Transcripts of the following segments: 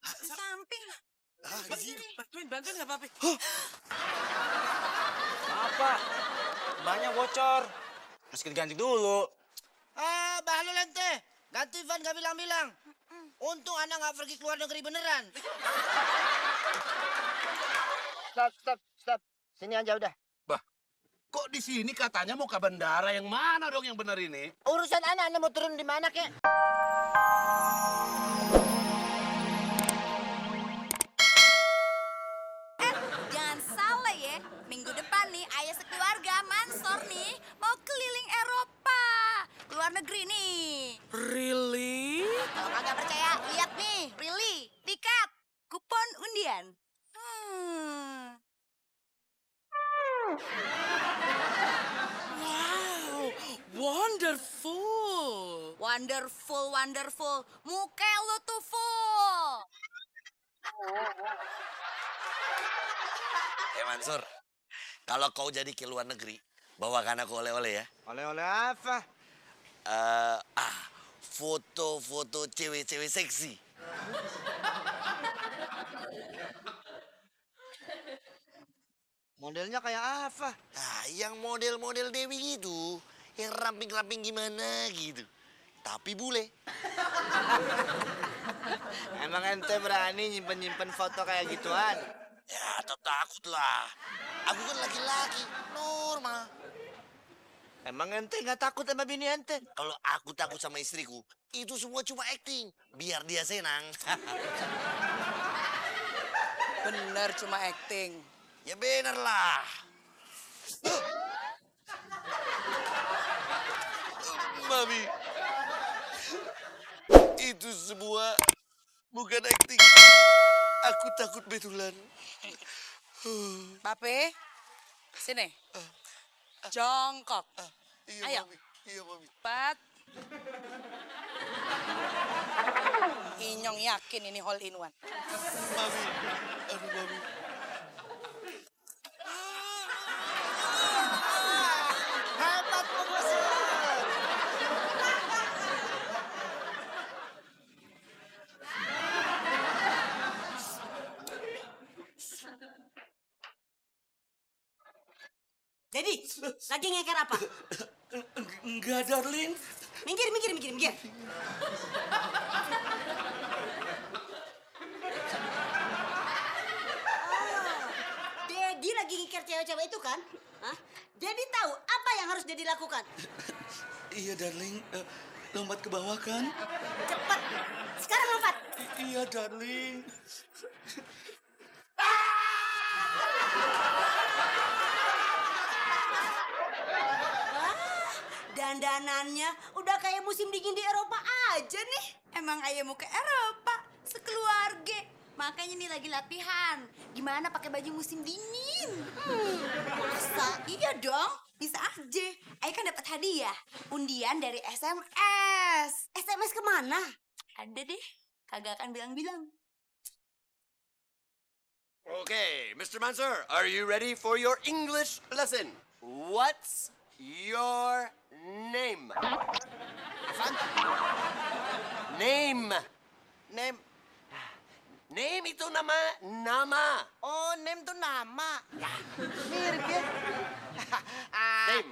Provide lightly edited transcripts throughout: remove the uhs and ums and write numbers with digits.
Di samping. Bantuin nggak, Papi? Apa? Bannya bocor. Harus kita ganti dulu. Bahlul ente. Ganti van gak bilang-bilang. Untung anak gak pergi keluar negeri beneran. Stop. Sini aja udah. Kok di sini katanya mau ke bandara? Yang mana dong yang benar ini? Urusan anak mau turun di mana, kek? Jangan salah ya, minggu depan nih ayah sekeluarga Mansor nih mau keliling Eropa, luar negeri nih. Really? Kalau kagak percaya, lihat nih, really, tiket, kupon undian. Wow, wonderful. Wonderful. Muka lu tuh full. Mansur, kalau kau jadi ke luar negeri, bawakan aku oleh-oleh ya. Oleh-oleh apa? Foto-foto cewek-cewek seksi. Modelnya kayak apa? Yang model-model Dewi gitu, yang ramping-ramping gimana gitu. Tapi bule. Emang ente berani nyimpen-nyimpen foto kayak gituan? Ya, takut lah. Aku kan laki-laki, normal. Emang ente nggak takut sama bini ente? Kalau aku takut sama istriku, itu semua cuma acting, biar dia senang. Bener cuma acting. Ya bener lah. Mami, itu semua bukan acting. Aku takut betulan. Papi, sini. Jongkok. Iya, Ayo. Mami. Iya, Mami. 4. Inyong yakin ini hole in one. Mami. Aduh, Mami. Hebat, Profesor. Jadi, lagi ngeker apa? Enggak, darling. Minggir. Dedi lagi ngeker cewek-cewek itu kan? Hah? Dedi tahu apa yang harus Dedi lakukan. Iya, darling. Lompat ke bawah kan? Cepat. Sekarang lompat. Iya, darling. Dandanannya udah kayak musim dingin di Eropa aja nih. Emang ayah mau ke Eropa, sekeluarga. Makanya nih lagi latihan. Gimana pakai baju musim dingin? Masa? Iya dong, bisa aja. Ayah kan dapat hadiah, undian dari SMS. SMS kemana? Ada deh, kagak akan bilang-bilang. Okay, Mr. Mansur, are you ready for your English lesson? What's your name? Name. Name. Name itu nama. Oh, name tuh nama. Mirip ya. Name.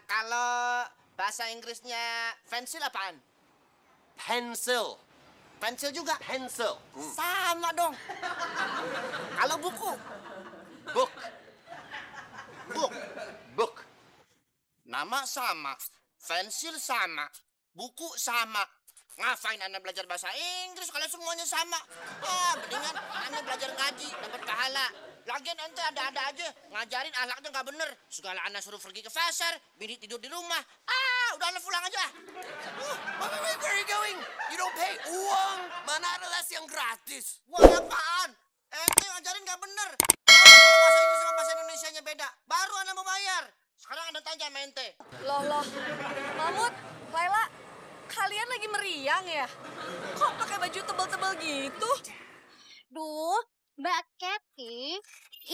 Kalau bahasa Inggrisnya pensil apaan? Pencil. Pensil juga? Pencil. Sama dong. Kalau buku? Book. Book. Book. Nama sama. Pensil sama. Buku sama. Ngapain Anda belajar bahasa Inggris kalau semuanya sama? Mendingan Anda belajar ngaji, dapat pahala. Lagian ente ada-ada aja, ngajarin ahlaknya nggak bener. Segala Anda suruh pergi ke pasar, bini tidur di rumah. Udah Anda pulang aja. Wait, where are you going? You don't pay uang. Mana ada les yang gratis? Wah, apaan? Ente ngajarin nggak bener. Kalau bahasa Inggris sama bahasa Indonesianya beda, baru Anda mau bayar. Sekarang Anda tanya sama ente. Loh. Mahmud, Laila, kalian lagi meriang ya? Kok pakai baju tebal-tebal gitu? Duh, Mbak Kety,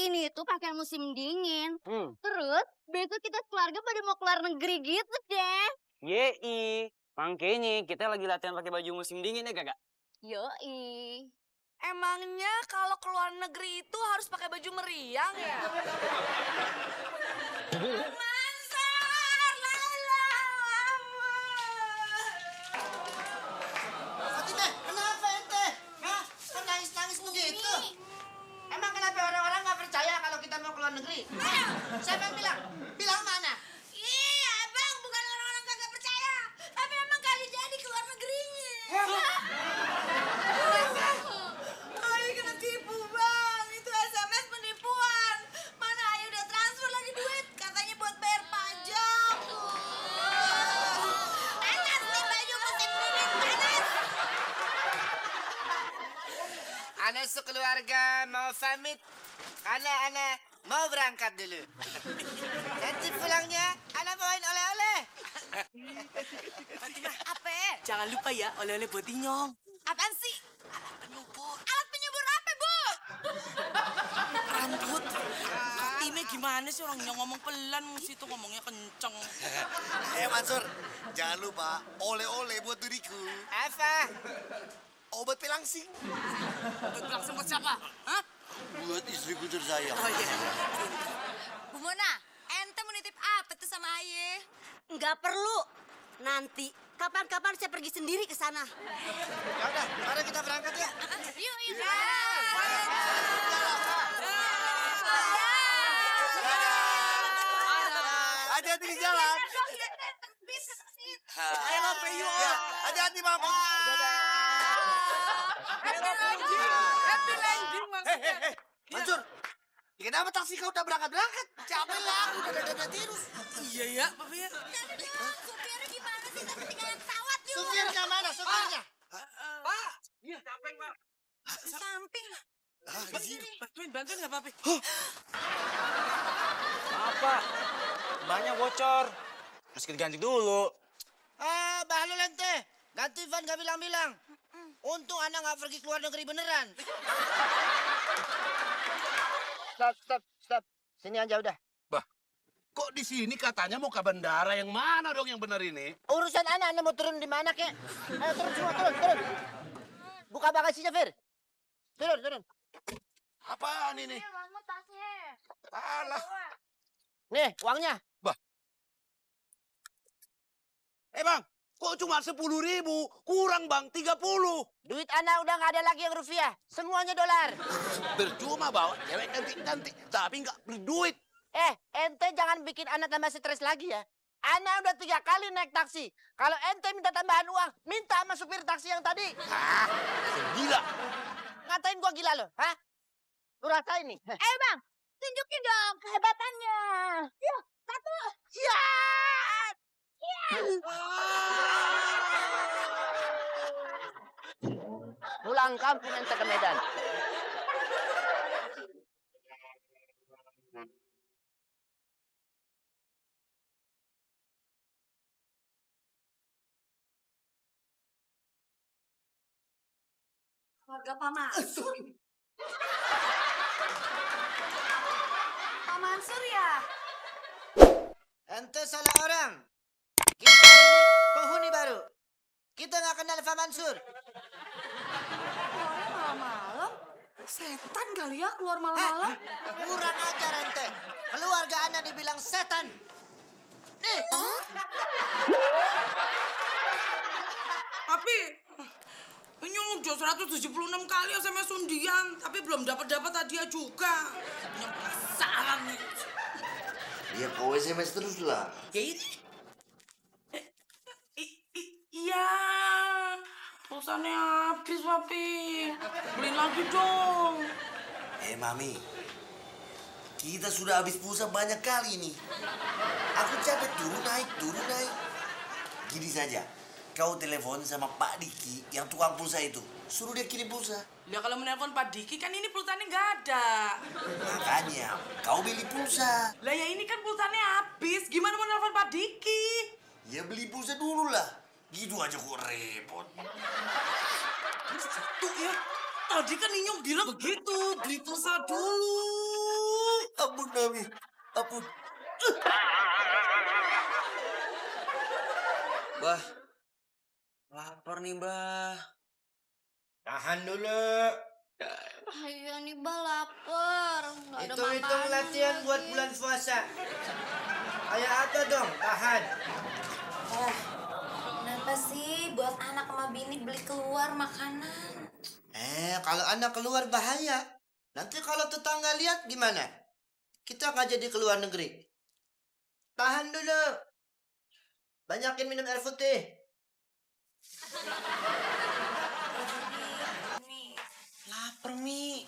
ini tuh pakaian musim dingin. Terus besok kita keluarga pada mau keluar negeri gitu deh. Yei, makanya kita lagi latihan pakai baju musim dingin ya, Kakak? Yoi. Emangnya kalau ke luar negeri itu harus pakai baju meriang ya? Mansur, Laila, Fatimah, kenapa ente? Hah? Kok nangis-nangis begitu? Emang kenapa orang-orang nggak percaya kalau kita mau ke luar negeri? Hah? Siapa yang bilang? Bilang mana? Iya, Bang, bukan orang-orang kagak percaya. Tapi emang kali jadi ke luar negerinya. Ayo kena tipu, Bang. Itu SMS penipuan. Mana Ayo udah transfer lagi duit. Katanya buat bayar pajak. Panas nih baju musim dingin, panas. Ana sekeluarga mau pamit karena Ana mau berangkat dulu. Nanti pulangnya Ana bawain oleh-oleh. Apa? Jangan lupa ya, oleh-oleh buat Inyong. Apaan sih? Alat penyubur apa, Bu? Rambut. Fatimah gimana sih orang Inyong ngomong pelan, mesti tuh ngomongnya kenceng. Mansur, jangan lupa oleh-oleh buat diriku. Apa? Obat pelangsing. Langsung buat siapa? Hah? Buat istriku tersayang. Oh iya. Bu Mona, ente mau nitip apa tuh sama Aye? Nggak perlu. Nanti kapan-kapan saya pergi sendiri ke sana. Ya udah, mari kita berangkat ya. Yuk, yuk. Hati-hati di jalan. I love you. Ya, hati-hati, Mama. Happy landing, Mas. Mansur, kenapa taksi kau udah berangkat-berangkat? Capek lah, udah dada tirus. Iya ya, Papa ya. Supirnya gimana sih? Tapi ketinggalan pesawat yuk. Supirnya mana? Supirnya? Pak. Iya, capek, Pak. Di samping. Bantuin nggak, Papi? Apa? Bannya bocor. Harus kita ganti dulu. Ah, bahlul ente. Ganti van gak bilang-bilang. Untung Ana nggak pergi ke luar negeri beneran. Stop. Sini aja udah. Kok di sini katanya mau ke bandara? Yang mana dong yang benar ini? Urusan Ana mau turun di mana kek? Ayo turun semua, turun. Buka bagasinya, Fir. Turun. Apaan ini? Kamu tasnya. Alah. Nih, uangnya. Bang, kok cuma 10.000? Kurang, Bang, 30. Duit Ana udah nggak ada lagi yang rupiah. Semuanya dolar. Percuma bawa cewek cantik-cantik, tapi nggak beli duit. Ente jangan bikin Ana tambah stres lagi ya. Ana udah 3 kali naik taksi. Kalau ente minta tambahan uang, minta sama supir taksi yang tadi. Hah? Gila. Ngatain gua gila lo, hah? Lu rasain nih. Bang, tunjukin dong kehebatannya. Yuk, 1. Ya! Pulang kampung ente ke Medan. Keluarga Pak Mansur. Pak Mansur ya? Ente salah orang. Kita ini penghuni baru. Kita nggak kenal Pak Mansur. Keluarnya malam-malam. Setan kali ya keluar malam-malam. Kurang ajar ente. Keluarga Ana dibilang setan. Nih. Papi, Inyong udah 176 kali SMS undian, tapi belum dapat hadiah juga. Inyong penasaran nih. Ya kau SMS terus lah. Ya ini. Iya. Pulsanya habis, Papi. Beliin lagi dong. Mami. Kita sudah habis pulsa banyak kali nih. Aku capek turun naik. Gini saja. Kau telepon sama Pak Diki yang tukang pulsa itu. Suruh dia kirim pulsa. Ya kalau menelpon Pak Diki kan ini pulsanya nggak ada. Makanya kau beli pulsa. Lah ya ini kan pulsanya habis. Gimana mau nelpon Pak Diki? Ya beli pulsa dulu lah. Gitu aja kok repot. Tuh ya. Tadi kan Inyong bilang begitu. Beli pulsa dulu. Ampun, Mami. Ampun. Bah, lapar nih, Bah. Tahan dulu. Ayo nih, Ba, lapar. Nggak ada Hitung-hitung makanan latihan buat lagi. bulan puasa. Kayak apa dong? Tahan. Kenapa sih buat anak sama bini beli keluar makanan? Kalau anak keluar bahaya. Nanti kalau tetangga lihat gimana? Kita nggak jadi keluar negeri. Tahan dulu. Banyakin minum air putih. Lapar, Mi.